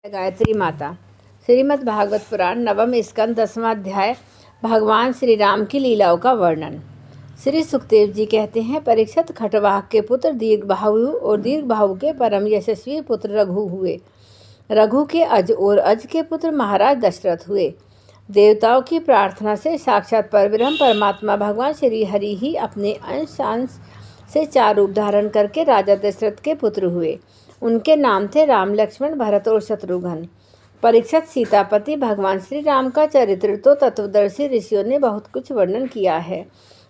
गायत्री माता। श्रीमद् भागवत पुराण नवम स्कंद 10वां अध्याय। भगवान श्री राम की लीलाओं का वर्णन। श्री सुखदेव जी कहते हैं, परीक्षित खटवाह के पुत्र दीर्घबाहु और दीर्घबाहु के परम यशस्वी पुत्र रघु हुए। रघु के अज और अज के पुत्र महाराज दशरथ हुए। देवताओं की प्रार्थना से साक्षात परब्रह्म परमात्मा भगवान श्री हरि ही अपने अंश से 4 रूप धारण करके राजा दशरथ के पुत्र हुए। उनके नाम थे राम, लक्ष्मण, भरत और शत्रुघ्न। परीक्षित सीतापति भगवान श्री राम का चरित्र तो तत्वदर्शी ऋषियों ने बहुत कुछ वर्णन किया है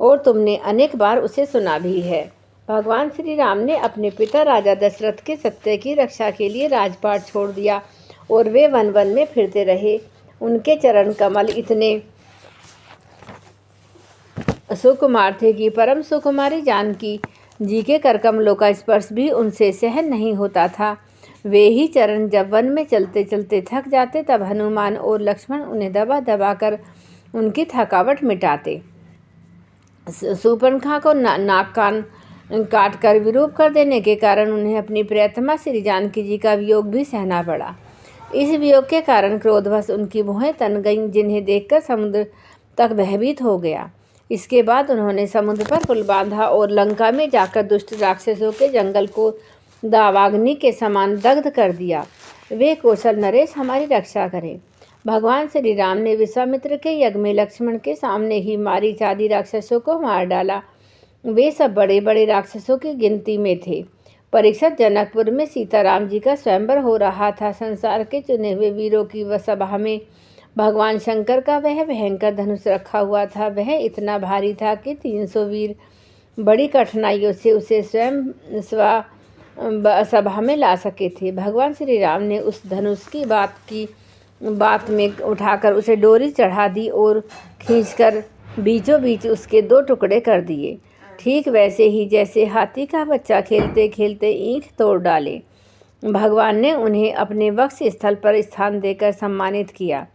और तुमने अनेक बार उसे सुना भी है। भगवान श्री राम ने अपने पिता राजा दशरथ के सत्य की रक्षा के लिए राजपाट छोड़ दिया और वे वन वन में फिरते रहे। उनके चरण कमल इतने सुकुमार थे कि परम सुकुमारी जानकी जी के करकमलों का स्पर्श भी उनसे सहन नहीं होता था। वे ही चरण जब वन में चलते चलते थक जाते तब हनुमान और लक्ष्मण उन्हें दबा दबा कर उनकी थकावट मिटाते। शूर्पणखा को नाक कान काट कर विरूप कर देने के कारण उन्हें अपनी प्रियतमा श्री जानकी जी का वियोग भी सहना पड़ा। इस वियोग के कारण क्रोधवश उनकी भुहें तन गईं, जिन्हें देखकर समुद्र तक भयभीत हो गया। इसके बाद उन्होंने समुद्र पर पुल बांधा और लंका में जाकर दुष्ट राक्षसों के जंगल को दावाग्नि के समान दग्ध कर दिया। वे कौशल नरेश हमारी रक्षा करें। भगवान श्री राम ने विश्वामित्र के यज्ञ में लक्ष्मण के सामने ही मारीच आदि राक्षसों को मार डाला। वे सब बड़े बड़े राक्षसों की गिनती में थे। परीक्षित, जनकपुर में सीताराम जी का स्वयंवर हो रहा था। संसार के चुने हुए वीरों की वह सभा में भगवान शंकर का वह भयंकर धनुष रखा हुआ था। वह इतना भारी था कि 300 वीर बड़ी कठिनाइयों से उसे स्वयं सभा में ला सके थे। भगवान श्री राम ने उस धनुष की बात में उठाकर उसे डोरी चढ़ा दी और खींचकर बीचों बीच उसके 2 टुकड़े कर दिए। ठीक वैसे ही जैसे हाथी का बच्चा खेलते खेलते ईंट तोड़ डाले। भगवान ने उन्हें अपने वक्ष स्थल पर स्थान देकर सम्मानित किया।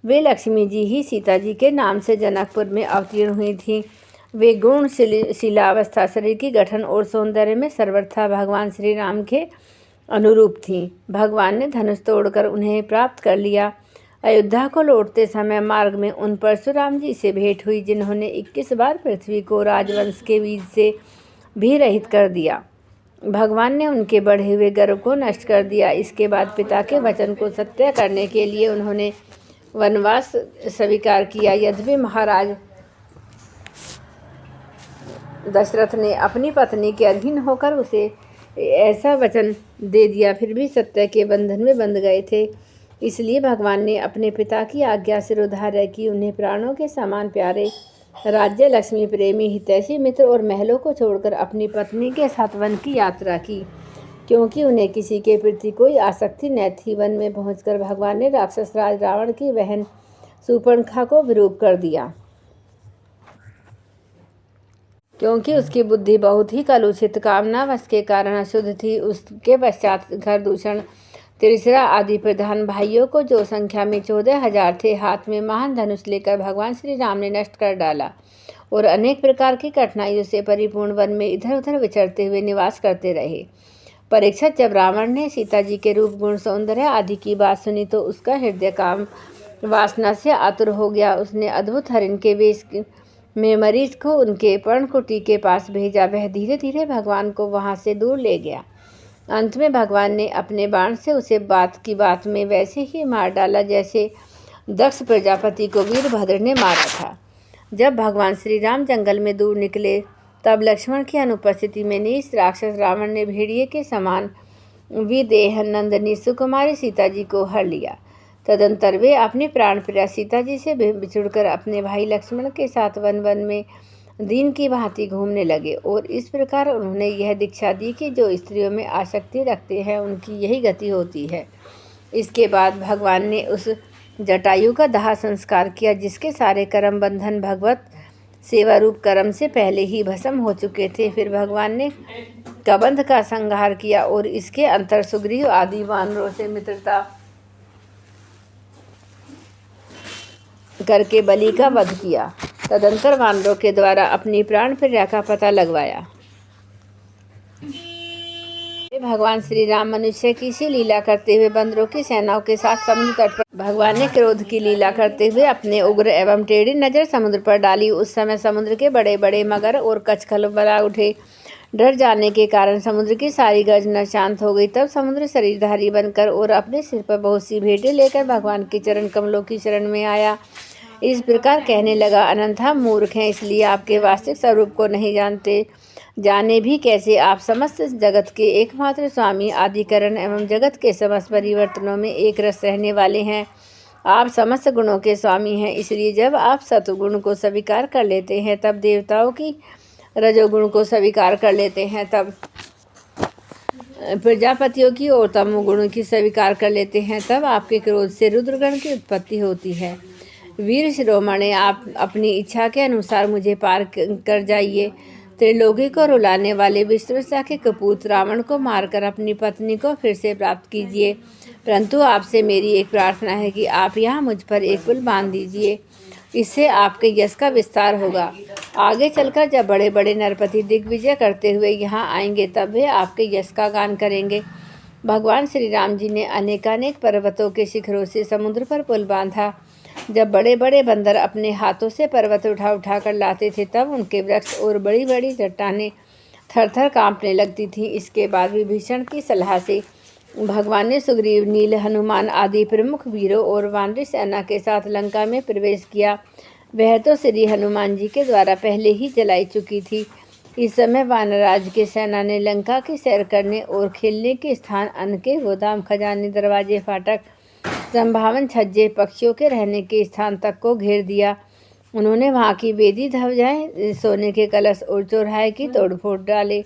वे लक्ष्मी जी ही सीता जी के नाम से जनकपुर में अवतीर्ण हुई थीं। वे गुण शिलावस्था, शरीर की गठन और सौंदर्य में सर्वथा भगवान श्री राम के अनुरूप थीं। भगवान ने धनुष तोड़कर उन्हें प्राप्त कर लिया। अयोध्या को लौटते समय मार्ग में उन परशुराम जी से भेंट हुई, जिन्होंने 21 बार पृथ्वी को राजवंश के बीज से भी रहित कर दिया। भगवान ने उनके बढ़े हुए गर्व को नष्ट कर दिया। इसके बाद पिता के वचन को सत्य करने के लिए उन्होंने वनवास स्वीकार किया। यद्यपि महाराज दशरथ ने अपनी पत्नी के अधीन होकर उसे ऐसा वचन दे दिया, फिर भी सत्य के बंधन में बंध गए थे। इसलिए भगवान ने अपने पिता की आज्ञा सिरोधार्य की। उन्हें प्राणों के समान प्यारे राज्य, लक्ष्मी प्रेमी, हितैषी मित्र और महलों को छोड़कर अपनी पत्नी के साथ वन की यात्रा की, क्योंकि उन्हें किसी के प्रति कोई आसक्ति न थी। वन में पहुंचकर भगवान ने राक्षस राज रावण की बहन शूर्पणखा को विरूप कर दिया, क्योंकि उसकी बुद्धि बहुत ही कलुषित कामनावश के कारण अशुद्ध थी। उसके पश्चात घर दूषण, त्रिशरा आदि प्रधान भाइयों को, जो संख्या में 14,000 थे, हाथ में महान धनुष लेकर भगवान श्री राम ने नष्ट कर डाला और अनेक प्रकार की कठिनाइयों से परिपूर्ण वन में इधर उधर विचरते हुए निवास करते रहे। परीक्षित, जब रावण ने सीता जी के रूप, गुण, सौंदर्य आदि की बात सुनी तो उसका हृदय काम वासना से आतुर हो गया। उसने अद्भुत हरिण के वेश में मरीच को उनके पर्णकुटी के पास भेजा। वह धीरे धीरे भगवान को वहां से दूर ले गया। अंत में भगवान ने अपने बाण से उसे बात में वैसे ही मार डाला जैसे दक्ष प्रजापति को वीरभद्र ने मारा था। जब भगवान श्री राम जंगल में दूर निकले तब लक्ष्मण की अनुपस्थिति में नीच राक्षस रावण ने भेड़िए के समान विदेह नंदनी सुकुमारी सीता जी को हर लिया। तदंतर वे अपनी प्राण प्रिया सीता जी से बिछुड़कर अपने भाई लक्ष्मण के साथ वन वन में दीन की भांति घूमने लगे और इस प्रकार उन्होंने यह दीक्षा दी कि जो स्त्रियों में आसक्ति रखते हैं उनकी यही गति होती है। इसके बाद भगवान ने उस जटायु का दाह संस्कार किया, जिसके सारे कर्म बंधन भगवत सेवा रूप कर्म से पहले ही भस्म हो चुके थे। फिर भगवान ने कबंध का संहार किया और इसके अंतर सुग्रीव आदि वानरों से मित्रता करके बलि का वध किया। तदंतर वानरों के द्वारा अपनी प्राण प्रिया का पता लगवाया। भगवान श्री राम मनुष्य की सी लीला करते हुए बंदरों की सेनाओं के साथ समुद्र तट पर भगवान ने क्रोध की लीला करते हुए अपने उग्र एवं टेढ़ी नजर समुद्र पर डाली। उस समय समुद्र के बड़े बड़े मगर और कछुआ बना उठे। डर जाने के कारण समुद्र की सारी गर्जना शांत हो गई। तब समुद्र शरीरधारी बनकर और अपने सिर पर बहुत सी भेंटें लेकर भगवान के चरण कमलों की शरण में आया। इस प्रकार कहने लगा, अनंत हम मूर्ख हैं, इसलिए आपके वास्तविक स्वरूप को नहीं जानते। जाने भी कैसे, आप समस्त जगत के एकमात्र स्वामी, आदिकरण एवं जगत के समस्त परिवर्तनों में एक रस रहने वाले हैं। आप समस्त गुणों के स्वामी हैं, इसलिए जब आप सत्वगुण को स्वीकार कर लेते हैं तब देवताओं की, रजोगुण को स्वीकार कर लेते हैं तब प्रजापतियों की और तमोगुण की स्वीकार कर लेते हैं तब आपके क्रोध से रुद्रगण की उत्पत्ति होती है। वीर शिरोमणि, आप अपनी इच्छा के अनुसार मुझे पार कर जाइए। त्रिलोकी को रुलाने वाले विश्वसा के कपूत रावण को मारकर अपनी पत्नी को फिर से प्राप्त कीजिए। परंतु आपसे मेरी एक प्रार्थना है कि आप यहाँ मुझ पर एक पुल बांध दीजिए, इससे आपके यश का विस्तार होगा। आगे चलकर जब बड़े बड़े नरपति दिग्विजय करते हुए यहाँ आएंगे तब वे आपके यश का गान करेंगे। भगवान श्री राम जी ने अनेकानेक पर्वतों के शिखरों से समुद्र पर पुल बांधा। जब बड़े बड़े बंदर अपने हाथों से पर्वत उठा कर लाते थे तब उनके वृक्ष और बड़ी बड़ी चट्टानें थर थर काँपने लगती थीं। इसके बाद विभीषण की सलाह से भगवान ने सुग्रीव, नील, हनुमान आदि प्रमुख वीरों और वानरी सेना के साथ लंका में प्रवेश किया। वह तो श्री हनुमान जी के द्वारा पहले ही जलाई चुकी थी। इस समय वानराज के सेना ने लंका की सैर करने और खेलने के स्थान, अन्न के गोदाम, खजाने, दरवाजे, फाटक, संभावन छज्जे, पक्षियों के रहने के स्थान तक को घेर दिया। उन्होंने वहाँ की वेदी, ध्वजाएं, सोने के कलश और चौराहे की तोड़फोड़ डाले।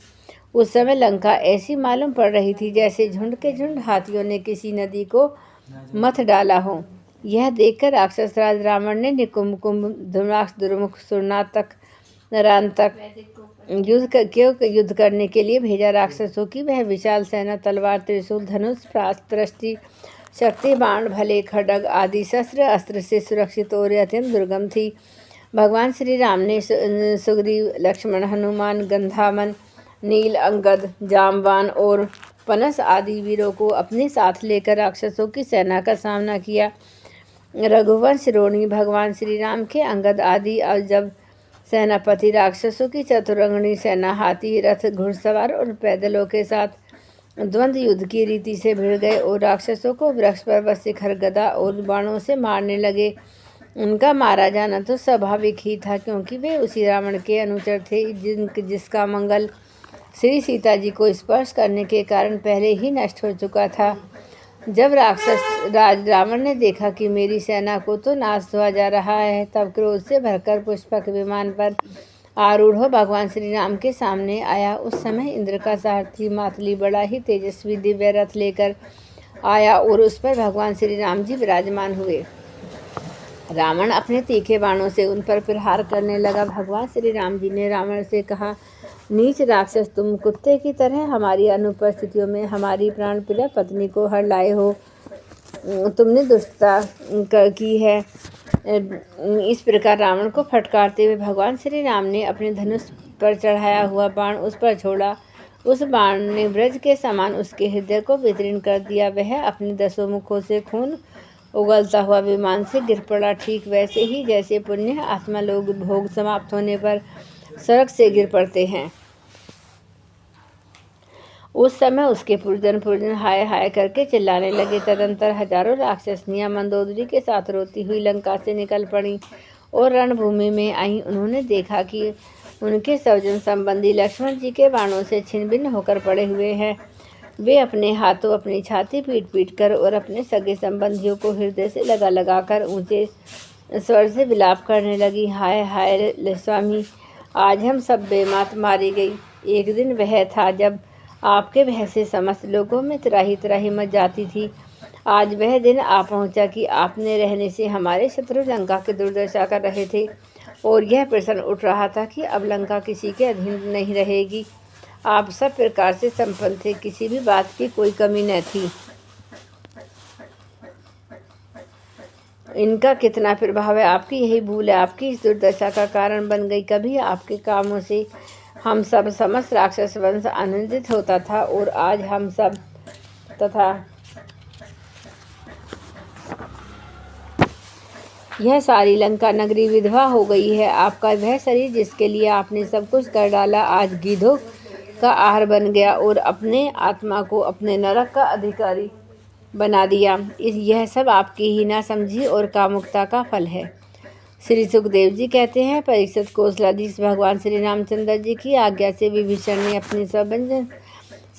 उस समय लंका ऐसी मालूम पड़ रही थी जैसे झुंड के झुंड हाथियों ने किसी नदी को मथ डाला हो। यह देखकर राक्षस राज रावण ने निकुंभ, कुंभ, धुम्राक्ष, दुर्मुख, सुरनातक, नरांतक युद्ध करने के लिए भेजा। राक्षसों की वह विशाल सेना तलवार, त्रिशूल, धनुष, प्रास्त्रष्टि, शक्ति, बाण, भले, खड्ग आदि शस्त्र अस्त्र से सुरक्षित और अत्यंत दुर्गम थी। भगवान श्री राम ने सुग्रीव, लक्ष्मण, हनुमान, गंधामन, नील, अंगद, जामवान और पनस आदि वीरों को अपने साथ लेकर राक्षसों की सेना का सामना किया। रघुवंश रोणी भगवान श्री राम के अंगद आदि जब सेनापति राक्षसों की चतुरंगनी सेना हाथी, रथ, घुड़सवार और पैदलों के साथ द्वंद्व युद्ध की रीति से भिड़ गए और राक्षसों को वृक्ष, पर्वत, शिखर, गदा और बाणों से मारने लगे। उनका मारा जाना तो स्वाभाविक ही था, क्योंकि वे उसी रावण के अनुचर थे जिसका मंगल श्री सीता जी को स्पर्श करने के कारण पहले ही नष्ट हो चुका था। जब राक्षस राज रावण ने देखा कि मेरी सेना को तो नाश हुआ जा रहा है, तब क्रोध से भरकर पुष्पक विमान पर आरूढ़ हो भगवान श्री राम के सामने आया। उस समय इंद्र का सारथी मातली बड़ा ही तेजस्वी दिव्य रथ लेकर आया और उस पर भगवान श्री राम जी विराजमान हुए। रावण अपने तीखे बाणों से उन पर प्रहार करने लगा। भगवान श्री राम जी ने रावण से कहा, नीच राक्षस, तुम कुत्ते की तरह हमारी अनुपस्थितियों में हमारी प्राण प्रिय पत्नी को हर लाए हो। तुमने दुष्टता की है। इस प्रकार रावण को फटकारते हुए भगवान श्री राम ने अपने धनुष पर चढ़ाया हुआ बाण उस पर छोड़ा। उस बाण ने ब्रज के समान उसके हृदय को विदीर्ण कर दिया। वह अपने 10 मुखों से खून उगलता हुआ विमान से गिर पड़ा, ठीक वैसे ही जैसे पुण्य आत्मा लोग भोग समाप्त होने पर सड़क से गिर पड़ते हैं। उस समय उसके पुरजन हाय हाय करके चिल्लाने लगे। तदंतर हजारों राक्षसनियां मंदोदरी के साथ रोती हुई लंका से निकल पड़ी और रणभूमि में आई। उन्होंने देखा कि उनके स्वजन संबंधी लक्ष्मण जी के बाणों से छिन्न भिन्न होकर पड़े हुए हैं। वे अपने हाथों अपनी छाती पीट कर और अपने सगे संबंधियों को हृदय से लगा कर ऊंचे स्वर से विलाप करने लगी। हाय हाय स्वामी, आज हम सब बेमात मारी गई। एक दिन वह था जब आपके भय से समस्त लोगों में त्राही त्राही मच जाती थी। आज वह दिन आ पहुंचा कि आपने रहने से हमारे शत्रु लंका की दुर्दशा कर रहे थे और यह प्रश्न उठ रहा था कि अब लंका किसी के अधीन नहीं रहेगी। आप सब प्रकार से संपन्न थे, किसी भी बात की कोई कमी न थी। इनका कितना प्रभाव है, आपकी यही भूल है आपकी इस दुर्दशा का कारण बन गई। कभी आपके कामों से हम सब समस्त राक्षस वंश आनंदित होता था और आज हम सब तथा यह सारी लंका नगरी विधवा हो गई है। आपका वह शरीर जिसके लिए आपने सब कुछ कर डाला आज गीधों का आहार बन गया और अपने आत्मा को अपने नरक का अधिकारी बना दिया। यह सब आपकी ही नासमझी और कामुकता का फल है। श्री सुखदेव जी कहते हैं, परीक्षित कौशलाधीश भगवान श्री रामचंद्र जी की आज्ञा से विभीषण ने अपने सब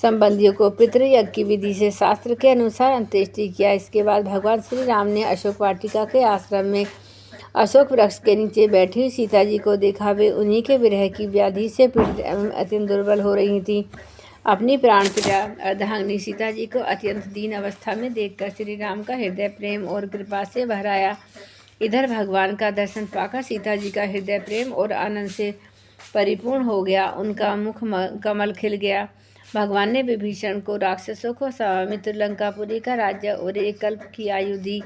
संबंधियों को पितृयज्ञ की विधि से शास्त्र के अनुसार अंत्येष्टि किया। इसके बाद भगवान श्री राम ने अशोक वाटिका के आश्रम में अशोक वृक्ष के नीचे बैठी सीता जी को देखा। वे उन्हीं के विरह की व्याधि से पीड़ित एवं अत्यंत दुर्बल हो रही थीं। अपनी प्राण प्रिया अर्धांगिनी सीता जी को अत्यंत दीन अवस्था में देखकर श्री राम का हृदय प्रेम और कृपा से भर आया। इधर भगवान का दर्शन पाकर सीता जी का हृदय प्रेम और आनंद से परिपूर्ण हो गया। उनका मुख कमल खिल गया। भगवान ने विभीषण को राक्षसों को मित्र लंकापुरी का राज्य और एक कल्प की आयु दी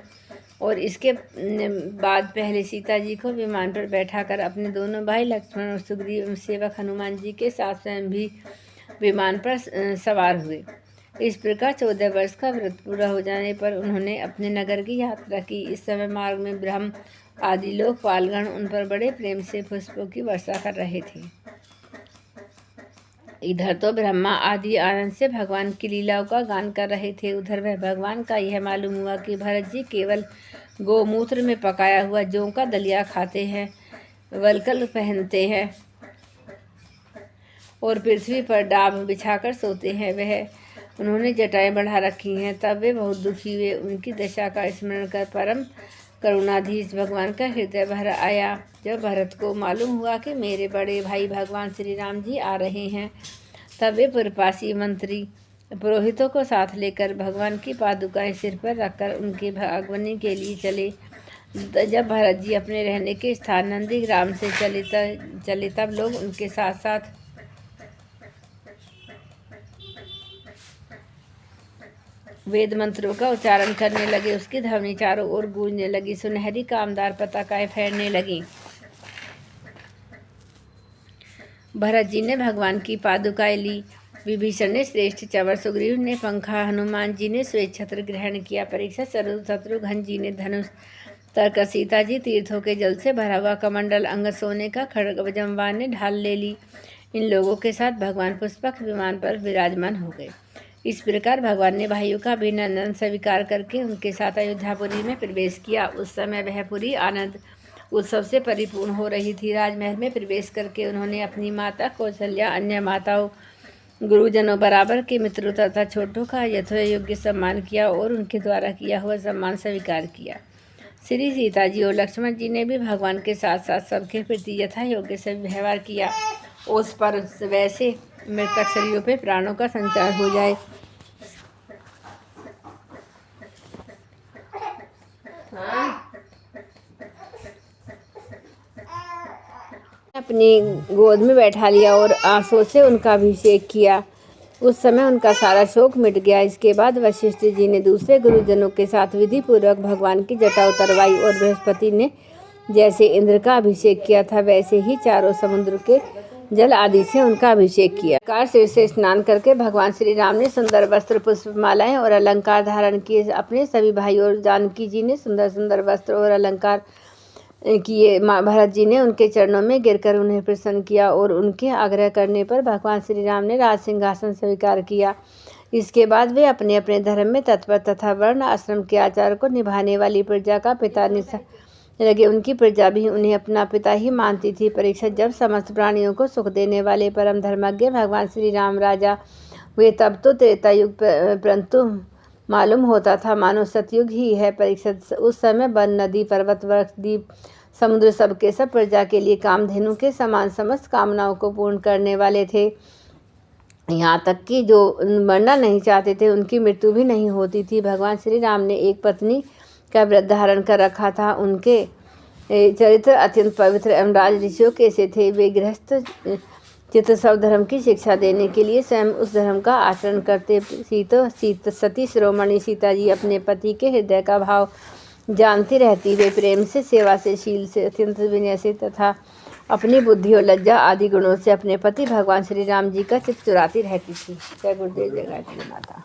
और इसके बाद पहले सीता जी को विमान पर बैठाकर अपने दोनों भाई लक्ष्मण और सुग्रीव सेवक हनुमान जी के साथ स्वयं भी विमान पर सवार हुए। इस प्रकार 14 वर्ष का व्रत पूरा हो जाने पर उन्होंने अपने नगर की यात्रा की। इस समय मार्ग में ब्रह्म आदि लोकपालगण उन पर बड़े प्रेम से पुष्पों की वर्षा कर रहे थे। इधर तो ब्रह्मा आदि आनंद से भगवान की लीलाओं का गान कर रहे थे। उधर वह भगवान का यह मालूम हुआ कि भरत जी केवल गोमूत्र में पकाया हुआ जौ का दलिया खाते हैं, वलकल पहनते हैं और पृथ्वी पर डाब बिछाकर सोते हैं। वह उन्होंने जटाएं बढ़ा रखी हैं। तब वे बहुत दुखी हुए। उनकी दशा का स्मरण कर परम करुणाधीश भगवान का हृदय भर आया। जब भरत को मालूम हुआ कि मेरे बड़े भाई भगवान श्री राम जी आ रहे हैं, तब वे पुरपासी मंत्री पुरोहितों को साथ लेकर भगवान की पादुकाएं सिर पर रखकर उनके भागवनी के लिए चले। जब भरत जी अपने रहने के स्थान नंदीग्राम से चले तब लोग उनके साथ साथ वेद मंत्रों का उच्चारण करने लगे। उसकी ध्वनि चारों ओर गूंजने लगी। सुनहरी कामदार पताकाएं फैलने लगीं। भरत जी ने भगवान की पादुकाएं ली। विभीषण ने श्रेष्ठ चवर, सुग्रीव ने पंखा, हनुमान जी ने श्वेत छत्र ग्रहण किया। परीक्षित शत्रुघ्न जी ने धनुष, तरकर सीता जी तीर्थों के जल से भरा हुआ कमंडल, अंग सोने का खड्ग, जमवान ने ढाल ले ली। इन लोगों के साथ भगवान पुष्पक विमान पर विराजमान हो गए। इस प्रकार भगवान ने भाइयों का अभिनंदन स्वीकार करके उनके साथ अयोध्यापुरी में प्रवेश किया। उस समय वह पुरी आनंद उत्सव से परिपूर्ण हो रही थी। राजमहल में प्रवेश करके उन्होंने अपनी माता कौशल्या, अन्य माताओं, गुरुजनों, बराबर के मित्रों तथा छोटों का यथोयोग्य सम्मान किया और उनके द्वारा किया हुआ सम्मान स्वीकार किया। श्री सीता जी और लक्ष्मण जी ने भी भगवान के साथ साथ सबके प्रति यथा योग्य से व्यवहार किया। उस पर वैसे मृतक शरीरों पे प्राणों का संचार हो जाए। अपनी गोद में बैठा लिया और आंसू से उनका अभिषेक किया। उस समय उनका सारा शोक मिट गया। इसके बाद वशिष्ठ जी ने दूसरे गुरुजनों के साथ विधि पूर्वक भगवान की जटा उतरवाई और बृहस्पति ने जैसे इंद्र का अभिषेक किया था वैसे ही चारों समुद्र के जल आदि से उनका अभिषेक किया। कार सिर से स्नान करके भगवान श्री राम ने सुंदर वस्त्र, पुष्पमालाएं और अलंकार धारण किए। अपने सभी भाई और जानकी जी ने सुंदर सुंदर वस्त्र और अलंकार किए। भरत जी ने उनके चरणों में गिरकर उन्हें प्रसन्न किया और उनके आग्रह करने पर भगवान श्री राम ने राज सिंहासन स्वीकार किया। इसके बाद वे अपने अपने धर्म में तत्पर तथा वर्ण आश्रम के आचार को निभाने वाली प्रजा का पिता लगे। उनकी प्रजा भी उन्हें अपना पिता ही मानती थी। परीक्षित, जब समस्त प्राणियों को सुख देने वाले परम धर्मज्ञ भगवान श्री राम राजा हुए तब तो त्रेता युग परंतु मालूम होता था मानो सतयुग ही है। परीक्षित, उस समय वन, नदी, पर्वत, वृक्ष, द्वीप, समुद्र सब के सब प्रजा के लिए कामधेनु के समान समस्त कामनाओं को पूर्ण करने वाले थे। यहाँ तक कि जो मरना नहीं चाहते थे उनकी मृत्यु भी नहीं होती थी। भगवान श्री राम ने एक पत्नी का व्रत धारण कर रखा था। उनके चरित्र अत्यंत पवित्र एवं राज ऋषियों के से थे। वे गृहस्थ चित्त सब धर्म की शिक्षा देने के लिए स्वयं उस धर्म का आचरण करते। सती शिरोमणि सीता जी अपने पति के हृदय का भाव जानती रहती। वे प्रेम से, सेवा से, शील से, अत्यंत विनय से तथा अपनी बुद्धि और लज्जा आदि गुणों से अपने पति भगवान श्री राम जी का चित्त चुराती रहती थी। जय गुरुदेव, जय गायत्री माता।